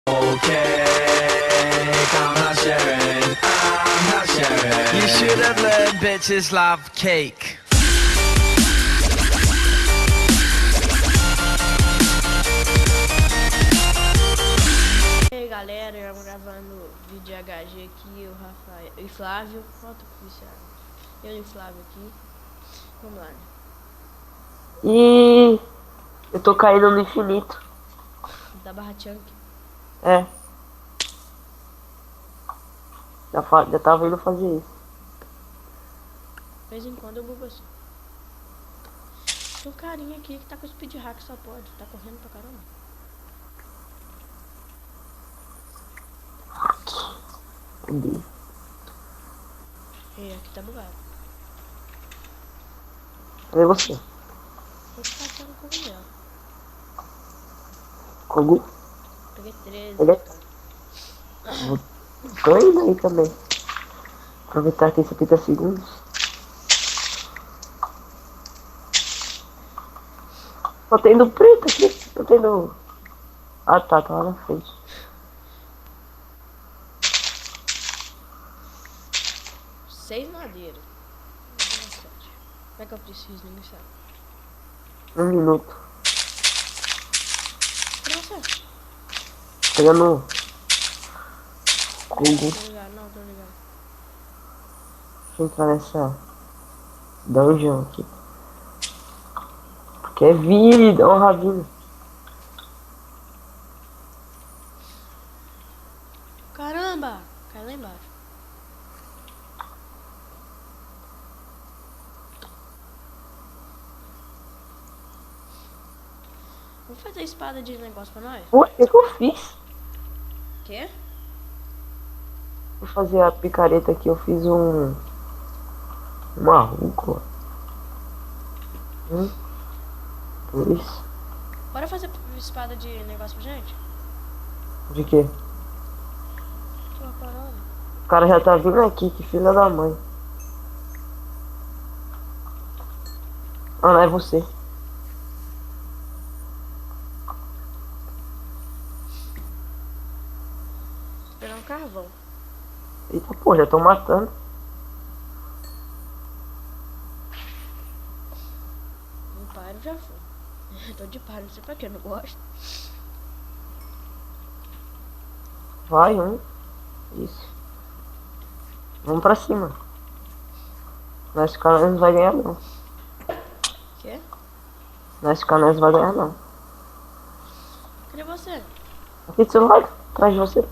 Okay, I'm not sharing. I'm not sharing. You should have learned bitches love cake. E aí galera, eu gravando vídeo HG aqui, o Rafael e Flávio, volta pro viciado. Eu e o Flávio aqui. Vamos lá, né? E eu tô caindo no infinito. Da Barra Chunk. É. Já tava indo fazer isso. De vez em quando eu bugo assim. Tem um carinha aqui que tá com speed hack, só pode, tá correndo pra caramba. Cadê? E aqui tá bugado. Cadê você? Tô passando cogumelo. Kogu? Peguei 13, Ele é- cara. Tô indo aí também. Aproveitar que tem 70 segundos. Tô tendo preto aqui. Tô tendo. Ah tá lá na frente. 6 madeiras. Como é que eu preciso iniciar? 1 minuto. Nossa, Pegando. Kogu. tô ligado, não, tô ligado. Deixa eu entrar nessa dungeon aqui. Porque é vida, ó, Ravina. Caramba! Cai lá embaixo. Vamos fazer espada de negócio pra nós? Pô, o que eu fiz? Quê? Vou fazer a picareta aqui. Eu fiz uma rúcula. 2. Bora fazer espada de negócio pra gente? De quê? Tô parando. O cara já tá vindo aqui, que filha da mãe. Ah, não é você. Vou pegar um carvão. Eita, pô, já tô matando. Um paro já foi. Tô de paro, não sei pra que, eu não gosto. Vai, Isso. Vamos pra cima. Nós caras não vai ganhar, não. Quê? Nós caras não vai ganhar, não. Cadê você? Aqui do seu lado, atrás de você.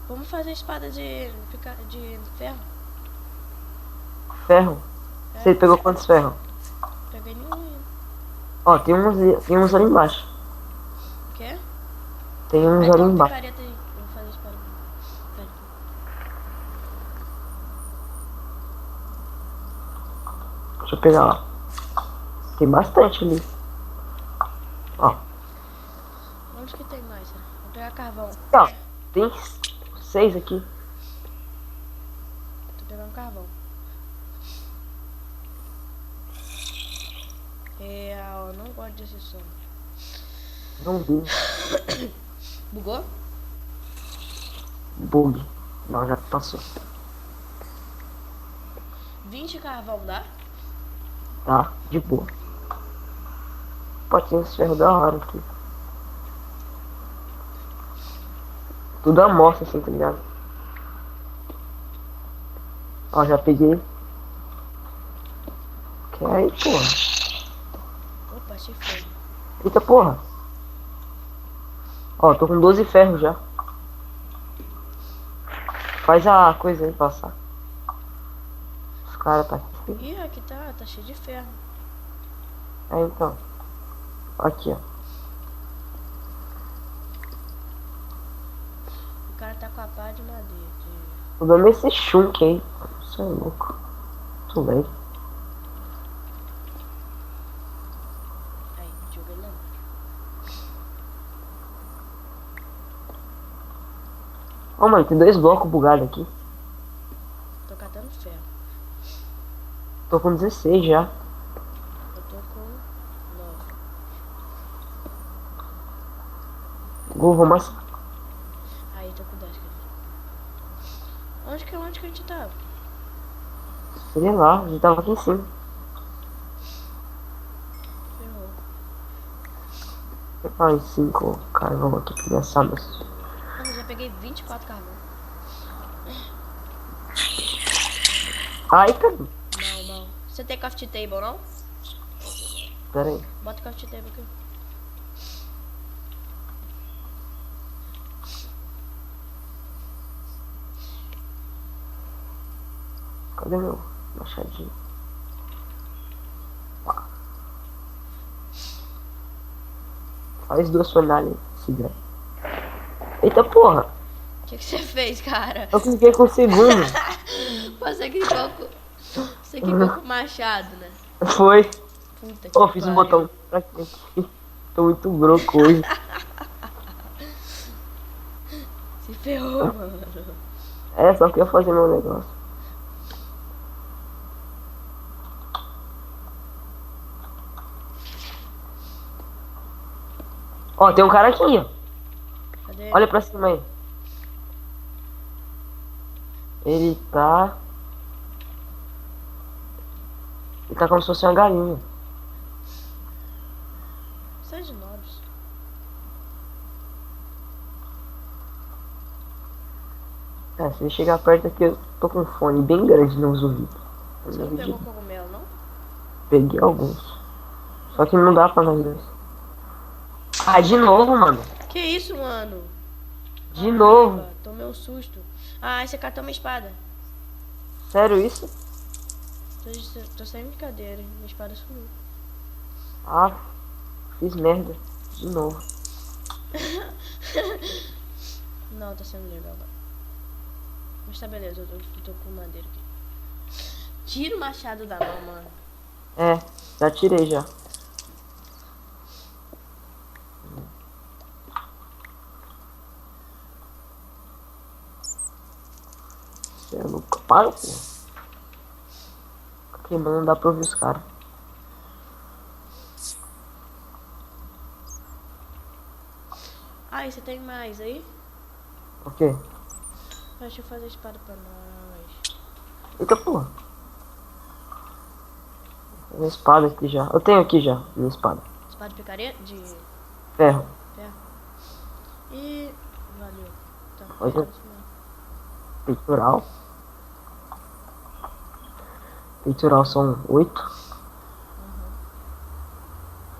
Vamos fazer espada de ferro. Ferro. É. Você pegou quantos ferros? Peguei nenhum ainda. Ó, tem uns ali embaixo. Quê? Tem uns Aí ali toma embaixo. picareta aí. Eu vou fazer espada. Pera. Deixa eu pegar lá. Tem bastante ali. Ó. Onde que tem mais? Né? Vou pegar carvão. Ó, tem 6 aqui. Tô pegando carvão. Eu não gosto desse som. Não vi. Bugou? Bug. Não, já passou. 20 carvão dá? Tá, de boa. Pô, tem uns ferros da hora aqui. Tudo amostra assim, tá ligado? Ó, já peguei. Que aí, porra. Opa, achei fogo. Eita, porra. Ó, tô com 12 ferros já. Faz a coisa aí passar. Os caras tá aqui. Ih, aqui tá cheio de ferro. É, então. Aqui, ó. O cara tá com a pá de madeira. Tô dando esse chunk aí. Isso é louco. Muito leve. Aí, joguei lá. Ó, mano, tem 2 blocos bugados aqui. Tô catando ferro. Tô com 16 já. Eu tô com 9. Vou amassar. Aí, tô com 10, cara. Onde que a gente tava? Sei lá, a gente tava aqui em cima. Ferrou. Vou pegar em 5 carvão aqui pra minhas sabas. Mano, eu já peguei 24 carvão. Ai, cara. Mal. Você tem craft table, não? Pera aí. Bota o craft table aqui. Cadê meu machadinho? Pá. Faz 2 fornalhas, Sidra. Eita porra! O que você fez, cara? Eu cliquei com o segundo. Você clicou com o machado, né? Foi. Puta que Oh, fiz um pariu. botão pra aqui. Tô muito broco hoje. Se ferrou, mano. É, só que eu ia fazer meu negócio. Ó, tem um cara aqui, ó. Cadê? Olha pra cima aí. Ele tá... Ele tá como se fosse uma galinha. Sai de nobres. É, se ele chegar perto aqui, eu tô com um fone bem grande nos ouvidos. Você não pegou cogumelo, não? Peguei alguns. Só que não dá pra nós dois. Ah, de novo, mano. Que isso, mano? De novo. Caramba, tomei um susto. Ah, esse cara tem uma espada. Sério isso? Tô sem brincadeira, hein? Minha espada sumiu. Ah, fiz merda. De novo. Não, tá sendo legal agora. Mas tá beleza, eu tô com madeira aqui. Tira o machado da mão, mano. É, já tirei já. Você é louco. Para, pô. Fica queimando, não dá pra ouvir os caras. Ah, e você tem mais aí? O quê? Deixa eu fazer espada pra nós. Eita porra. Minha espada aqui já. Eu tenho aqui já, minha espada. Espada de picareta? De Ferro. ferro. E... valeu. Tá, Olha. é isso mesmo. Peitoral. Peitoral são 8.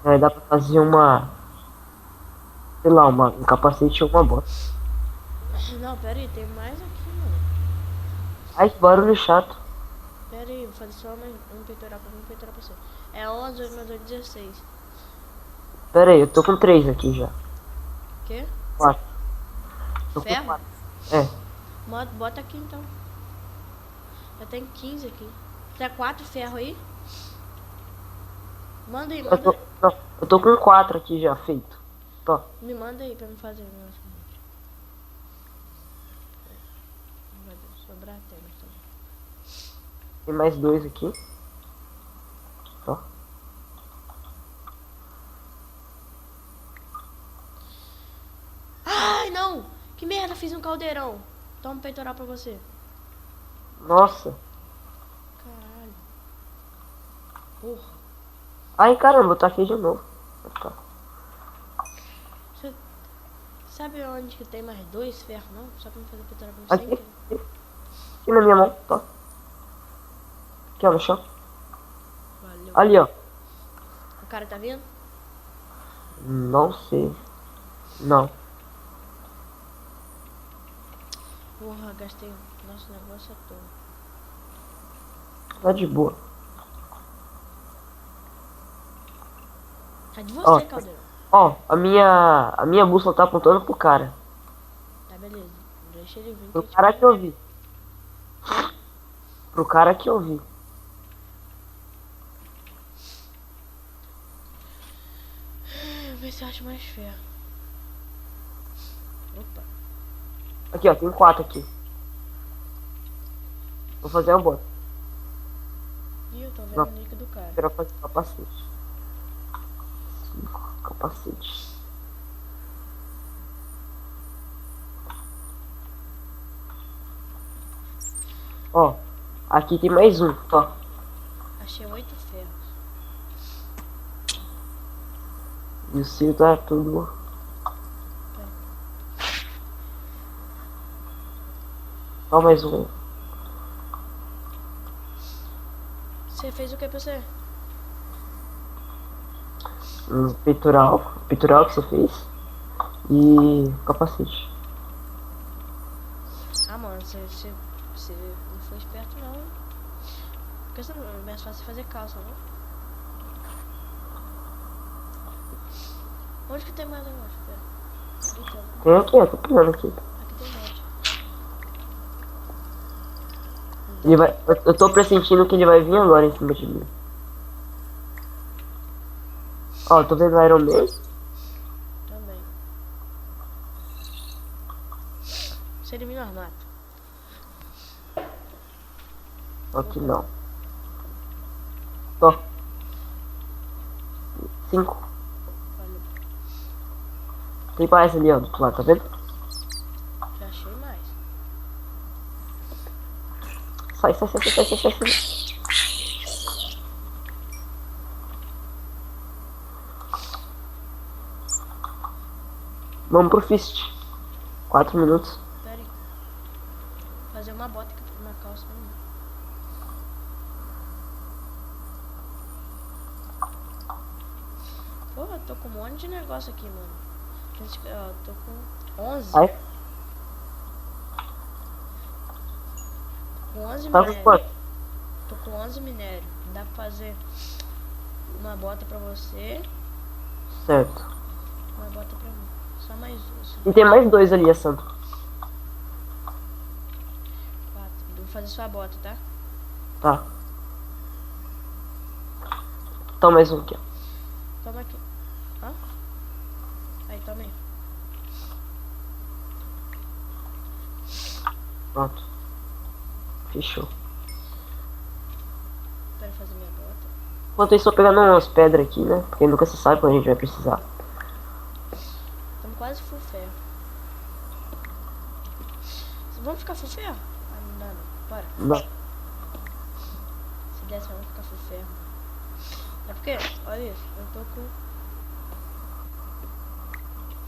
Aí dá pra fazer uma... Sei lá, um capacete ou uma bota. Não, pera aí, tem mais aqui, mano. Ai, que barulho chato. Pera aí, vou fazer só um peitoral pra você. É 11, 8 mais 8, 16. Pera aí, eu tô com 3 aqui já. Quê? 4. Tô com Ferro? 4. É. Bota aqui então. Já tem 15 aqui. Tem 4 ferro aí? Manda aí, Eu manda. tô, não, eu tô com 4 aqui já feito. Tô. Me manda aí pra me fazer. Nossa, não vai sobrar até, mas tá bom. Tem mais 2 aqui. Ó. Ai, não! Que merda, fiz um caldeirão. Toma um peitoral pra você. Nossa. Caralho. Porra. Ai, caramba, eu taquei de novo. Tá. Você sabe onde que tem mais 2 ferros, não? Só pra me fazer peitoral pra você. Aqui. Aqui na minha mão. Tá. Aqui, ó, no chão. Valeu. Ali, ó. O cara tá vindo? Não sei. Não. Porra, gastei o nosso negócio à toa. Tá de boa. Tá de você, Ó. caldeirão. Ó, a minha bússola tá apontando pro cara. Tá, beleza. Deixa ele vir. Pro cara que eu vi. Pro cara que eu vi. Vou ver se eu acho mais ferro. Opa. Aqui, ó, tem 4 aqui. Vou fazer uma bota. Ih, eu tô vendo Não. o nick do cara. Quero fazer capacete. 5 capacete. Ó, aqui tem mais um, ó. Achei 8 ferros. E o seu tá tudo. Ó, mais um. Você fez o que pra você? Um peitoral. Peitoral que você fez. E capacete. Ah, mano, você não foi esperto não. Porque você não, é mais fácil fazer calça, não? Onde que tem mais negócio? Pera. Então, Tem aqui, ó, tô pegando aqui. aqui tem um monte. Ele vai. Eu tô pressentindo que ele vai vir agora em cima de mim. Ó, tô vendo o Iron Man. Também. Você elimina o armato. Aqui não. Ó. 5. Valeu. Tem mais ali, ó, do outro lado, tá vendo? Já achei mais. Sai, sai, sai, sai, sai, sai, sai. Vamos pro Fist. 4 minutos. Pera aí. Fazer uma bota aqui na calça pra mim. Porra, eu tô com um monte de negócio aqui, mano. Eu tô com 11. Sai. Com 11 Tá com minério. quanto? Tô com 11 minério. Dá pra fazer uma bota pra você, Certo. uma bota pra mim. Só mais duas. E tem mais 2 ali, Santo. 4. Vou fazer sua bota, tá? Tá. Toma mais um aqui, ó. Toma aqui. Hã? Aí, toma aí. Pronto. Fechou. Quero fazer minha bota. Enquanto isso, eu tô pegando umas pedras aqui, né? Porque nunca se sabe quando a gente vai precisar. Estamos quase full ferro. Vamos ficar full ferro? Ah, não dá não. Bora. Não. Se desse, vamos ficar full ferro. É porque, olha isso, eu tô com...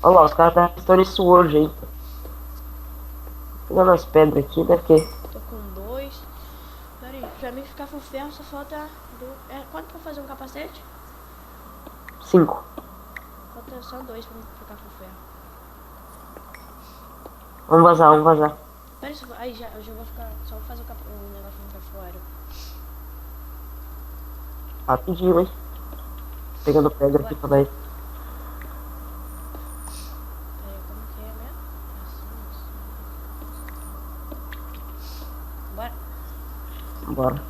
Olha lá, os caras tá estão nesse Sword aí. Pegando as pedras aqui, né? Porque Tô com 2. Pera aí, pra mim ficar full ferro só falta... quanto pra fazer um capacete? 5. Falta só 2 pra mim ficar full ferro. Vamos vazar, vamos vazar. Pera aí, eu já vou ficar... Só vou fazer o negócio pra ficar fora. Rapidinho, hein? Pegando pedra aqui pra nós. Pera aí, como que é mesmo? Assim. Bora. Bora.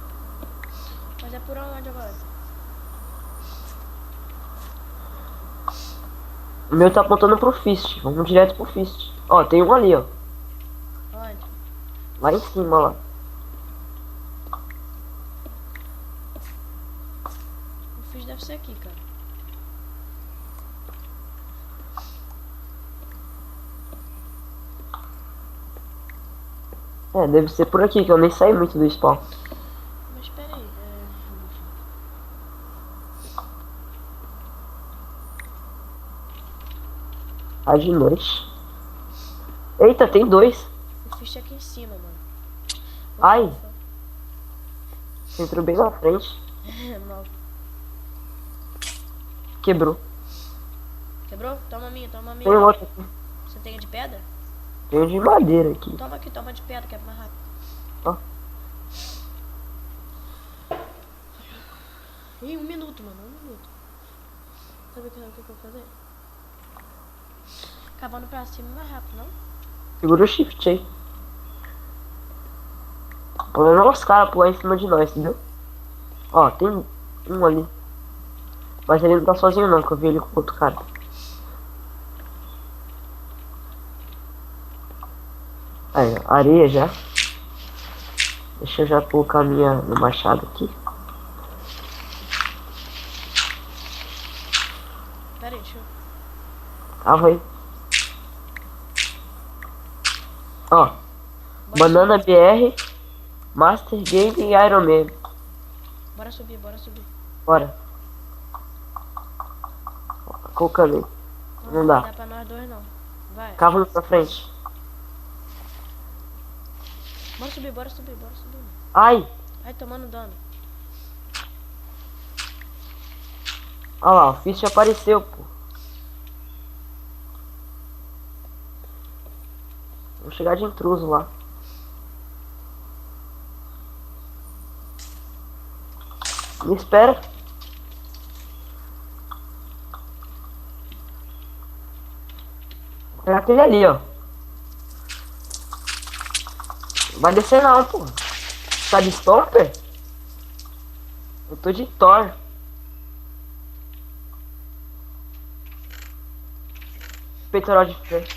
Mas é por onde agora? O meu tá apontando pro Fist. Vamos direto pro Fist. Ó, tem um ali, ó. Onde? Lá em cima, lá. O fish deve ser aqui, cara. É, deve ser por aqui, que eu nem saí muito do spawn. Mas pera aí, Tá de noite. Eita, tem 2. o fish é aqui em cima, mano. Ai. Você entrou bem na frente. Mal. Quebrou. Quebrou? Toma a minha, toma a minha. Tem outro aqui. Você tem a de pedra? Tem um de madeira aqui. Toma aqui, toma de pedra, que é mais rápido. Ó. Ih, 1 minuto, mano, 1 minuto. Sabe o que eu vou fazer? Cavando pra cima mais rápido, não? Segura o shift aí. Põe os caras pular em cima de nós, entendeu? Ó, tem um ali. Mas ele não tá sozinho não, que eu vi ele com outro cara. Aí, ó, areia já. Deixa eu já colocar meu machado aqui. Pera aí, deixa eu... Tava aí. Ó, Bora banana BR. Master Game e Iron Man. Bora subir, bora subir. Bora. Colocando aí. Não dá. Não dá pra nós dois não. Vai. Cavalo pra frente. Bora subir, bora subir, bora subir. Ai! Ai, tomando dano. Olha lá, o Fist apareceu, pô. Vou chegar de intruso lá. Me espera. Vou pegar aquele ali, ó. Vai descer não, pô. Tá de Stomper? Eu tô de Thor. Peitoral de ferro.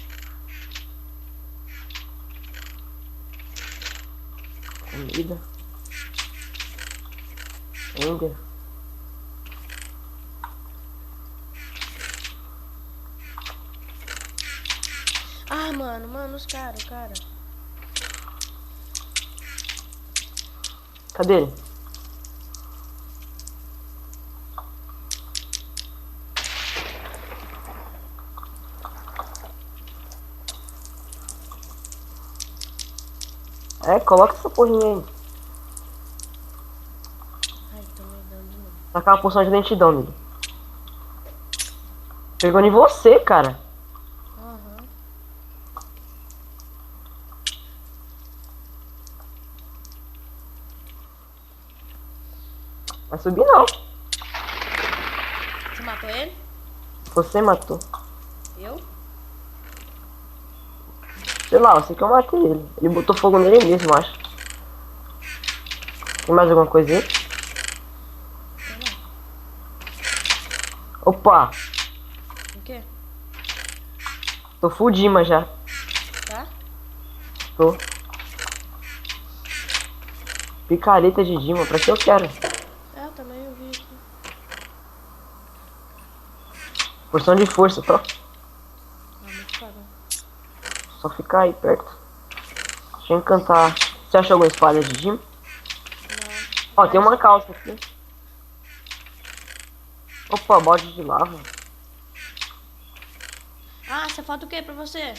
Comida. Ender. Ah, mano, os caras, o cara. Cadê ele? É, coloca essa porrinha aí. Ai, tomei dano de novo. Tacar uma poção de lentidão nele. Pegou em você, cara. Aham. Vai subir não. Você matou ele? Você matou. Eu? Sei lá, eu sei que eu matei ele. Ele botou fogo nele mesmo, eu acho. Tem mais alguma coisa aí? Sei lá. Opa, O quê? tô full Dima já. Tá? Tô. Picareta de Dima, pra que eu quero? É, eu também eu vi aqui. Porção de força, tá? Ah, muito caro. Só ficar aí perto. Deixa eu encantar. Você achou alguma espada de Dima? Não. Ó, tem uma calça aqui. Opa, bode de lava. Ah, você falta o quê pra você?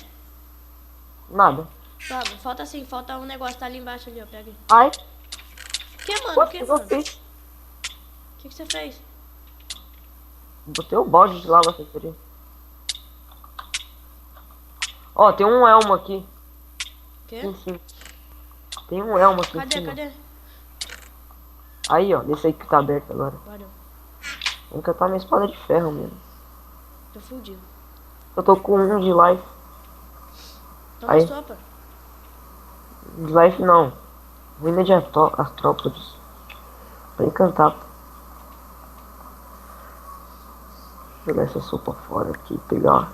Nada. Toma, falta assim, falta um negócio, tá ali embaixo ali, ó, pega aí. Ai, Que, mano? quanto Que, que eu mano? fiz? O que você fez? Botei o bode de lava sem querer. Ó, tem um elmo aqui. Quê? Sim, sim. Tem um elmo aqui em Cadê, cima. cadê? Aí, ó, desse aí que tá aberto agora. Valeu. Vou encantar minha espada de ferro mesmo. Tô fudido. Eu tô com um de life. Toma Aí. sopa. De life não. Ruína de artrópodes. Pra encantar. Vou jogar essa sopa fora aqui e pegar.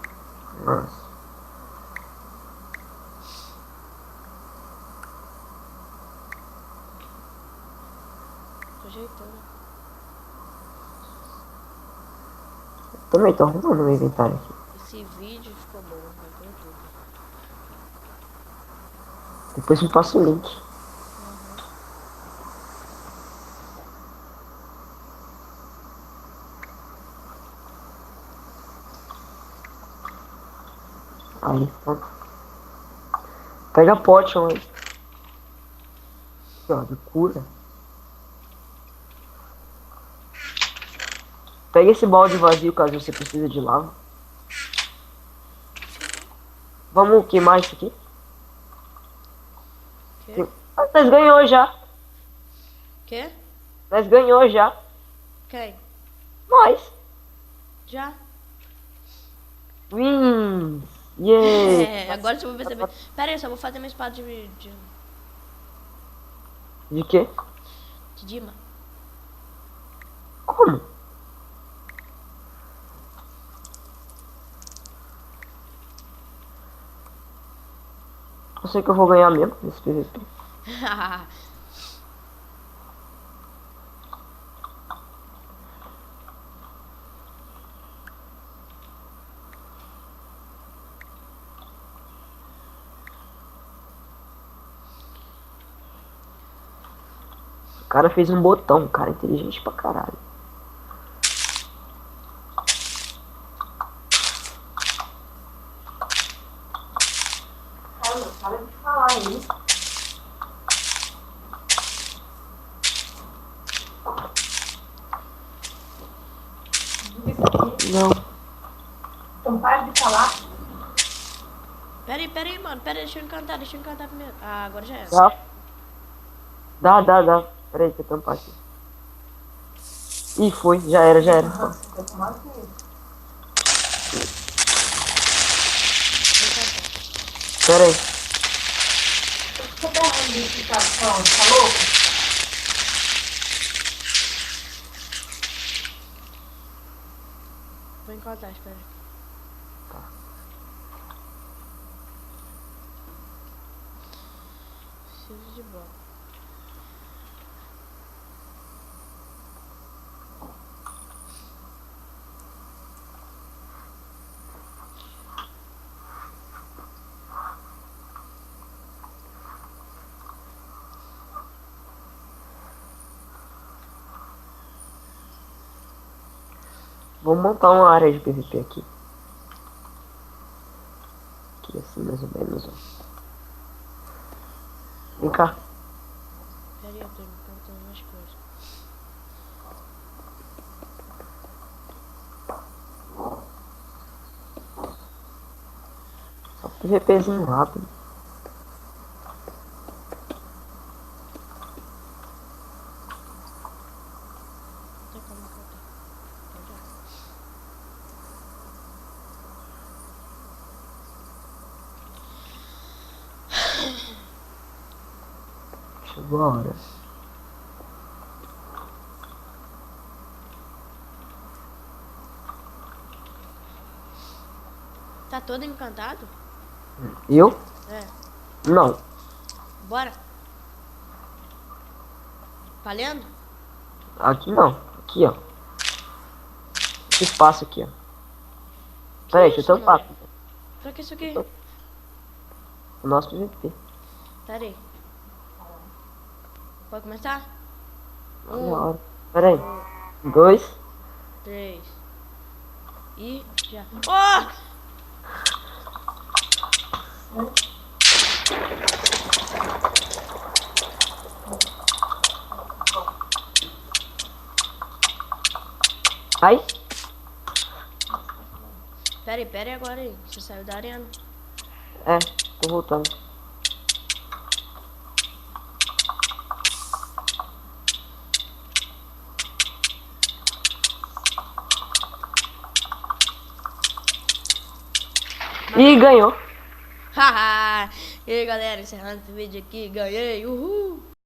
Nossa. Tô ajeitando. Também tô arrumando meu inventário aqui. Esse vídeo ficou bom, vai ter tudo. Depois me passa o link. Aí, pronto. Pega a potion aí. Aqui, ó, de cura. Pega esse balde vazio caso você precise de lava. Vamos queimar isso aqui? Quê? Ah, nós ganhou já. Quê? Nós ganhou já. Quem? Nós. Já? Wins. Yeah. É, agora você vai perceber. Pera aí, só vou fazer minha espada De quê? de Dima. Como? Eu sei que eu vou ganhar mesmo nesse PVP. cara fez um botão, um cara inteligente pra caralho. Para de falar aí. Não. Então para de falar. Pera aí, mano. Pera aí, deixa eu encantar primeiro. Ah, agora já é. Dá. Pera aí, deixa eu tampar aqui. Ih, foi. Já era. Pera aí. Vou encantar, espera aí. Preciso de bola. Vamos montar uma área de PVP aqui. Aqui assim, mais ou menos, ó. Vem cá. Pera aí, eu tô encantando umas coisas. Só PVPzinho rápido. Não tem como encantar. Então já. Chegou a hora. Tá todo encantado? Eu? É. Não. Bora. Valendo? Aqui não. Aqui, ó. Esse espaço aqui, ó. Pera aí, deixa eu tampar. Pra que isso aqui? O nosso PVP. Pera aí. Pode começar? Olha a hora. Pera aí. 2. 3. E já. Oh! Ai. Pera aí agora aí. Você saiu da arena. É, tô voltando. Ih, ganhou. Haha! E aí galera, encerrando esse vídeo aqui, ganhei! Uhul!